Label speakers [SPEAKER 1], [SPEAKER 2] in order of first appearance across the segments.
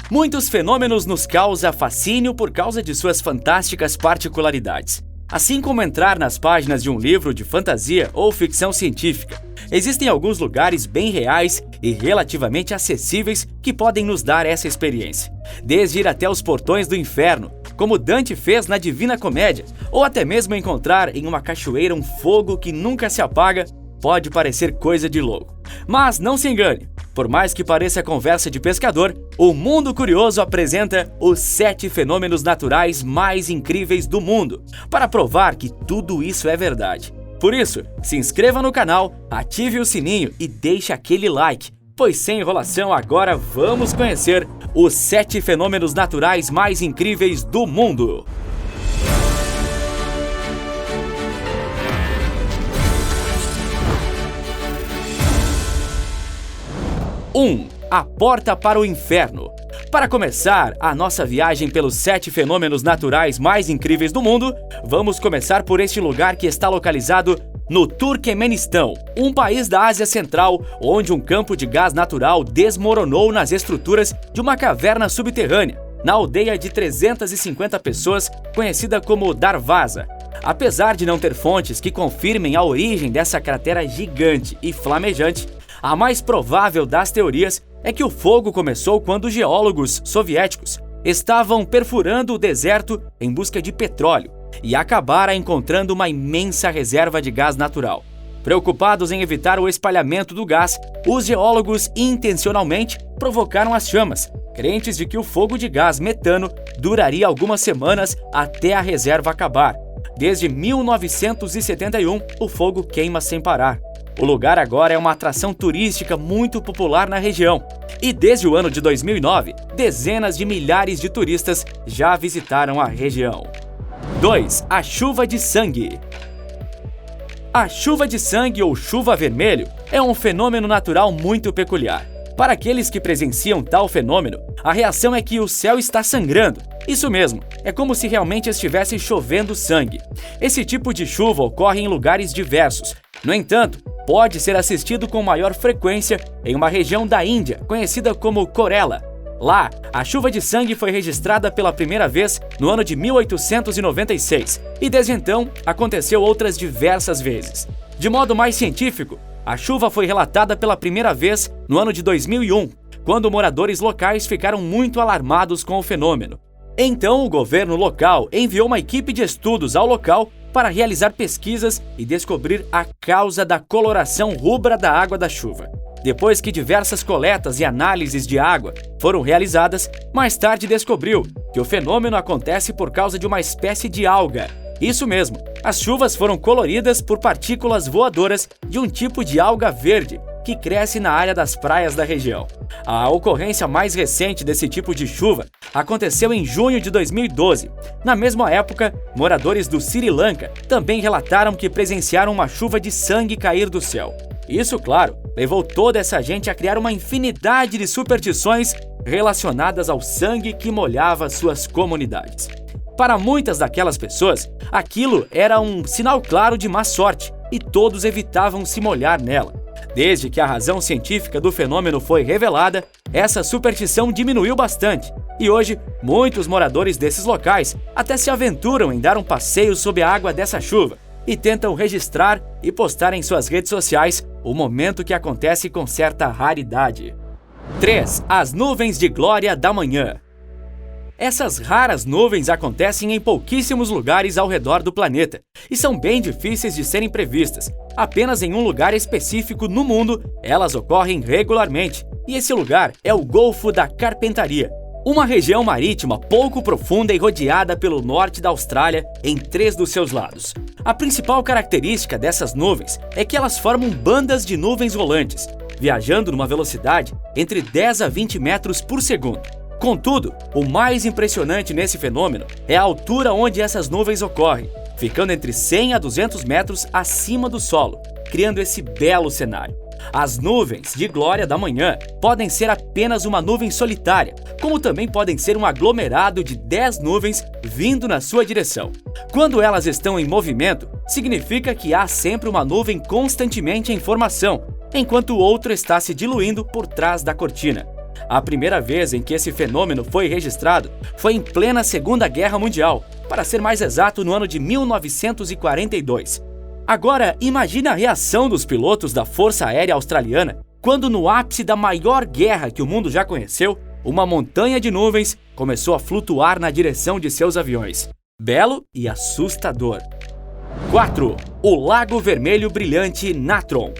[SPEAKER 1] Muitos fenômenos nos causam fascínio por causa de suas fantásticas particularidades. Assim como entrar nas páginas de um livro de fantasia ou ficção científica, existem alguns lugares bem reais e relativamente acessíveis que podem nos dar essa experiência. Desde ir até os portões do inferno, como Dante fez na Divina Comédia, ou até mesmo encontrar em uma cachoeira um fogo que nunca se apaga, pode parecer coisa de louco. Mas não se engane, por mais que pareça conversa de pescador, o Mundo Curioso apresenta os 7 fenômenos naturais mais incríveis do mundo, para provar que tudo isso é verdade. Por isso, se inscreva no canal, ative o sininho e deixe aquele like, pois sem enrolação agora vamos conhecer os 7 fenômenos naturais mais incríveis do mundo. A porta para o inferno. Para começar a nossa viagem pelos 7 fenômenos naturais mais incríveis do mundo, vamos começar por este lugar que está localizado no Turquemenistão, um país da Ásia Central, onde um campo de gás natural desmoronou nas estruturas de uma caverna subterrânea, na aldeia de 350 pessoas, conhecida como Darvaza. Apesar de não ter fontes que confirmem a origem dessa cratera gigante e flamejante, a mais provável das teorias é que o fogo começou quando geólogos soviéticos estavam perfurando o deserto em busca de petróleo e acabaram encontrando uma imensa reserva de gás natural. Preocupados em evitar o espalhamento do gás, os geólogos intencionalmente provocaram as chamas, crentes de que o fogo de gás metano duraria algumas semanas até a reserva acabar. Desde 1971, o fogo queima sem parar. O lugar agora é uma atração turística muito popular na região. E desde o ano de 2009, dezenas de milhares de turistas já visitaram a região. 2. A chuva de sangue. A chuva de sangue ou chuva vermelho é um fenômeno natural muito peculiar. Para aqueles que presenciam tal fenômeno, a reação é que o céu está sangrando. Isso mesmo, é como se realmente estivesse chovendo sangue. Esse tipo de chuva ocorre em lugares diversos. No entanto, pode ser assistido com maior frequência em uma região da Índia, conhecida como Kerala. Lá, a chuva de sangue foi registrada pela primeira vez no ano de 1896 e desde então aconteceu outras diversas vezes. De modo mais científico, a chuva foi relatada pela primeira vez no ano de 2001, quando moradores locais ficaram muito alarmados com o fenômeno. Então, o governo local enviou uma equipe de estudos ao local para realizar pesquisas e descobrir a causa da coloração rubra da água da chuva. Depois que diversas coletas e análises de água foram realizadas, mais tarde descobriu que o fenômeno acontece por causa de uma espécie de alga. Isso mesmo, as chuvas foram coloridas por partículas voadoras de um tipo de alga verde que cresce na área das praias da região. A ocorrência mais recente desse tipo de chuva aconteceu em junho de 2012. Na mesma época, moradores do Sri Lanka também relataram que presenciaram uma chuva de sangue cair do céu. Isso, claro, levou toda essa gente a criar uma infinidade de superstições relacionadas ao sangue que molhava suas comunidades. Para muitas daquelas pessoas, aquilo era um sinal claro de má sorte e todos evitavam se molhar nela. Desde que a razão científica do fenômeno foi revelada, essa superstição diminuiu bastante e hoje muitos moradores desses locais até se aventuram em dar um passeio sob a água dessa chuva e tentam registrar e postar em suas redes sociais o momento que acontece com certa raridade. 3. As nuvens de glória da manhã. Essas raras nuvens acontecem em pouquíssimos lugares ao redor do planeta e são bem difíceis de serem previstas. Apenas em um lugar específico no mundo, elas ocorrem regularmente, e esse lugar é o Golfo da Carpentaria, uma região marítima pouco profunda e rodeada pelo norte da Austrália em 3 dos seus lados. A principal característica dessas nuvens é que elas formam bandas de nuvens rolantes, viajando numa velocidade entre 10 a 20 metros por segundo. Contudo, o mais impressionante nesse fenômeno é a altura onde essas nuvens ocorrem, ficando entre 100 a 200 metros acima do solo, criando esse belo cenário. As nuvens de glória da manhã podem ser apenas uma nuvem solitária, como também podem ser um aglomerado de 10 nuvens vindo na sua direção. Quando elas estão em movimento, significa que há sempre uma nuvem constantemente em formação, enquanto o outro está se diluindo por trás da cortina. A primeira vez em que esse fenômeno foi registrado foi em plena Segunda Guerra Mundial, para ser mais exato, no ano de 1942. Agora, imagine a reação dos pilotos da Força Aérea Australiana quando, no ápice da maior guerra que o mundo já conheceu, uma montanha de nuvens começou a flutuar na direção de seus aviões. Belo e assustador. 4. O Lago Vermelho Brilhante Natron.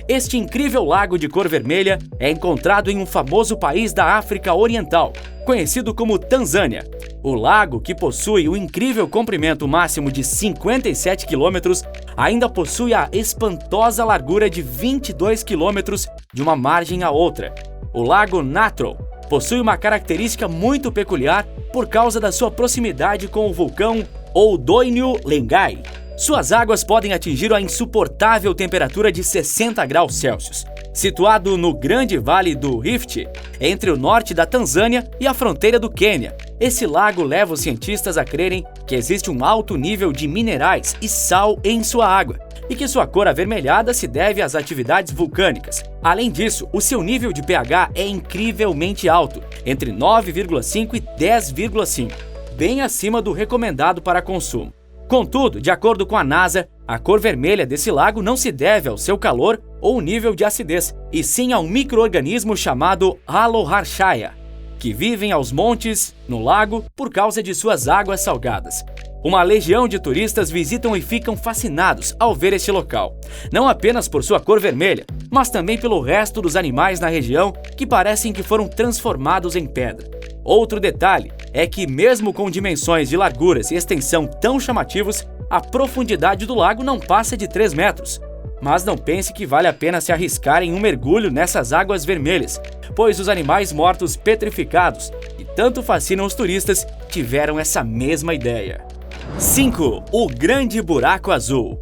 [SPEAKER 1] Este incrível lago de cor vermelha é encontrado em um famoso país da África Oriental, conhecido como Tanzânia. O lago, que possui um incrível comprimento máximo de 57 quilômetros, ainda possui a espantosa largura de 22 quilômetros de uma margem à outra. O Lago Natron possui uma característica muito peculiar por causa da sua proximidade com o vulcão Oudoinyo Lengai. Suas águas podem atingir a insuportável temperatura de 60 graus Celsius. Situado no grande vale do Rift, entre o norte da Tanzânia e a fronteira do Quênia, esse lago leva os cientistas a crerem que existe um alto nível de minerais e sal em sua água, e que sua cor avermelhada se deve às atividades vulcânicas. Além disso, o seu nível de pH é incrivelmente alto, entre 9,5 e 10,5, bem acima do recomendado para consumo. Contudo, de acordo com a NASA, a cor vermelha desse lago não se deve ao seu calor ou nível de acidez, e sim a um micro-organismo chamado Haloharchaia, que vivem aos montes, no lago, por causa de suas águas salgadas. Uma legião de turistas visitam e ficam fascinados ao ver este local, não apenas por sua cor vermelha, mas também pelo resto dos animais na região que parecem que foram transformados em pedra. Outro detalhe é que, mesmo com dimensões de larguras e extensão tão chamativos, a profundidade do lago não passa de 3 metros. Mas não pense que vale a pena se arriscar em um mergulho nessas águas vermelhas, pois os animais mortos petrificados, que tanto fascinam os turistas, tiveram essa mesma ideia. 5. O Grande Buraco Azul.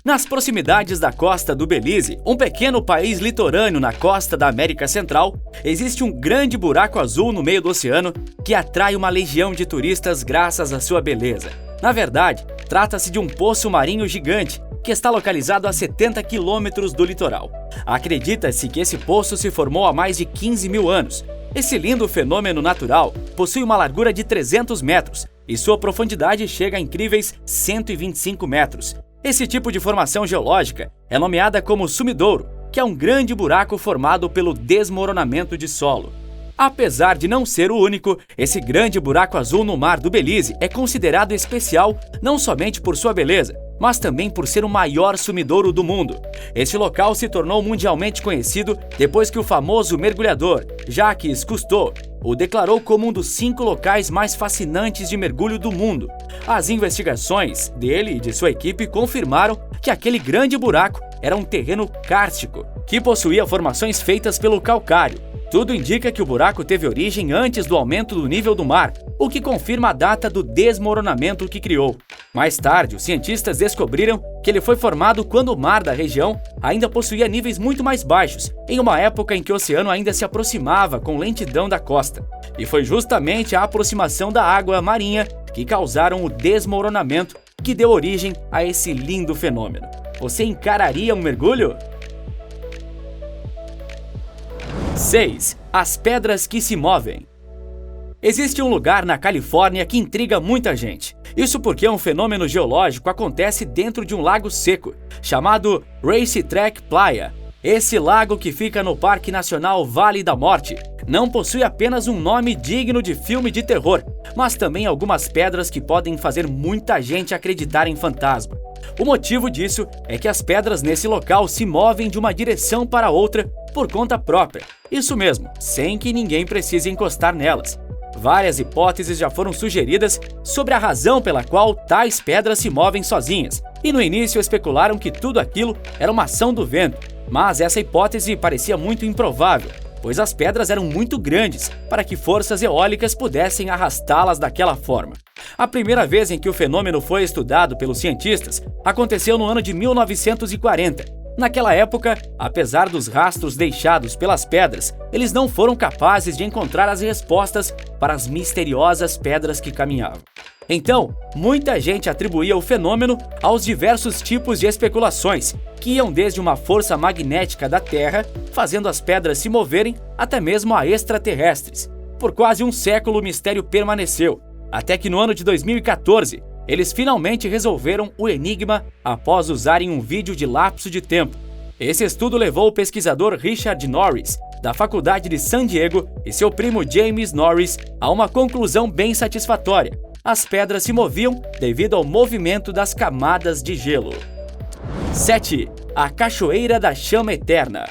[SPEAKER 1] Nas proximidades da costa do Belize, um pequeno país litorâneo na costa da América Central, existe um grande buraco azul no meio do oceano que atrai uma legião de turistas graças à sua beleza. Na verdade, trata-se de um poço marinho gigante que está localizado a 70 quilômetros do litoral. Acredita-se que esse poço se formou há mais de 15 mil anos. Esse lindo fenômeno natural possui uma largura de 300 metros e sua profundidade chega a incríveis 125 metros. Esse tipo de formação geológica é nomeada como sumidouro, que é um grande buraco formado pelo desmoronamento de solo. Apesar de não ser o único, esse grande buraco azul no mar do Belize é considerado especial não somente por sua beleza, mas também por ser o maior sumidouro do mundo. Este local se tornou mundialmente conhecido depois que o famoso mergulhador Jacques Cousteau o declarou como um dos 5 locais mais fascinantes de mergulho do mundo. As investigações dele e de sua equipe confirmaram que aquele grande buraco era um terreno kárstico, que possuía formações feitas pelo calcário. Tudo indica que o buraco teve origem antes do aumento do nível do mar, o que confirma a data do desmoronamento que criou. Mais tarde, os cientistas descobriram que ele foi formado quando o mar da região ainda possuía níveis muito mais baixos, em uma época em que o oceano ainda se aproximava com lentidão da costa. E foi justamente a aproximação da água marinha que causaram o desmoronamento que deu origem a esse lindo fenômeno. Você encararia um mergulho? 6. As pedras que se movem. Existe um lugar na Califórnia que intriga muita gente. Isso porque um fenômeno geológico acontece dentro de um lago seco, chamado Racetrack Playa. Esse lago, que fica no Parque Nacional Vale da Morte, não possui apenas um nome digno de filme de terror, mas também algumas pedras que podem fazer muita gente acreditar em fantasma. O motivo disso é que as pedras nesse local se movem de uma direção para outra por conta própria. Isso mesmo, sem que ninguém precise encostar nelas. Várias hipóteses já foram sugeridas sobre a razão pela qual tais pedras se movem sozinhas, e no início especularam que tudo aquilo era uma ação do vento, mas essa hipótese parecia muito improvável, pois as pedras eram muito grandes para que forças eólicas pudessem arrastá-las daquela forma. A primeira vez em que o fenômeno foi estudado pelos cientistas aconteceu no ano de 1940. Naquela época, apesar dos rastros deixados pelas pedras, eles não foram capazes de encontrar as respostas para as misteriosas pedras que caminhavam. Então, muita gente atribuía o fenômeno aos diversos tipos de especulações, que iam desde uma força magnética da Terra, fazendo as pedras se moverem, até mesmo a extraterrestres. Por quase um século o mistério permaneceu, até que no ano de 2014, eles finalmente resolveram o enigma após usarem um vídeo de lapso de tempo. Esse estudo levou o pesquisador Richard Norris, da Faculdade de San Diego, e seu primo James Norris a uma conclusão bem satisfatória. As pedras se moviam devido ao movimento das camadas de gelo. 7. A Cachoeira da Chama Eterna.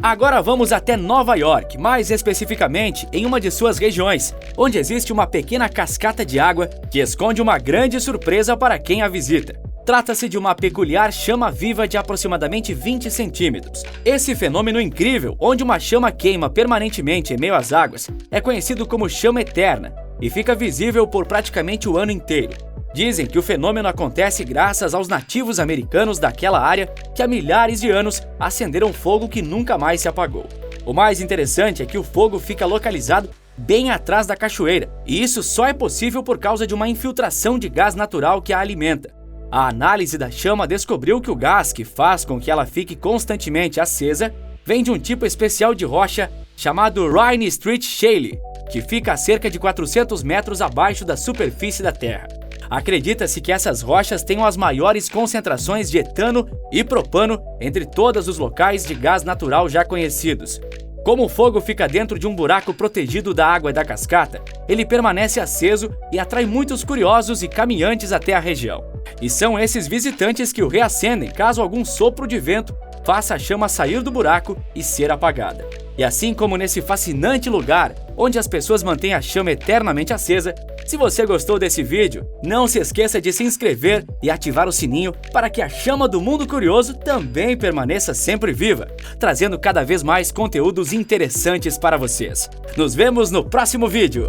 [SPEAKER 1] Agora vamos até Nova York, mais especificamente em uma de suas regiões, onde existe uma pequena cascata de água que esconde uma grande surpresa para quem a visita. Trata-se de uma peculiar chama viva de aproximadamente 20 centímetros. Esse fenômeno incrível, onde uma chama queima permanentemente em meio às águas, é conhecido como chama eterna e fica visível por praticamente o ano inteiro. Dizem que o fenômeno acontece graças aos nativos americanos daquela área que há milhares de anos acenderam fogo que nunca mais se apagou. O mais interessante é que o fogo fica localizado bem atrás da cachoeira, e isso só é possível por causa de uma infiltração de gás natural que a alimenta. A análise da chama descobriu que o gás que faz com que ela fique constantemente acesa vem de um tipo especial de rocha chamado Rhine Street Shale, que fica a cerca de 400 metros abaixo da superfície da Terra. Acredita-se que essas rochas tenham as maiores concentrações de etano e propano entre todos os locais de gás natural já conhecidos. Como o fogo fica dentro de um buraco protegido da água da cascata, ele permanece aceso e atrai muitos curiosos e caminhantes até a região. E são esses visitantes que o reacendem caso algum sopro de vento faça a chama sair do buraco e ser apagada. E assim como nesse fascinante lugar, onde as pessoas mantêm a chama eternamente acesa, se você gostou desse vídeo, não se esqueça de se inscrever e ativar o sininho para que a chama do mundo curioso também permaneça sempre viva, trazendo cada vez mais conteúdos interessantes para vocês. Nos vemos no próximo vídeo!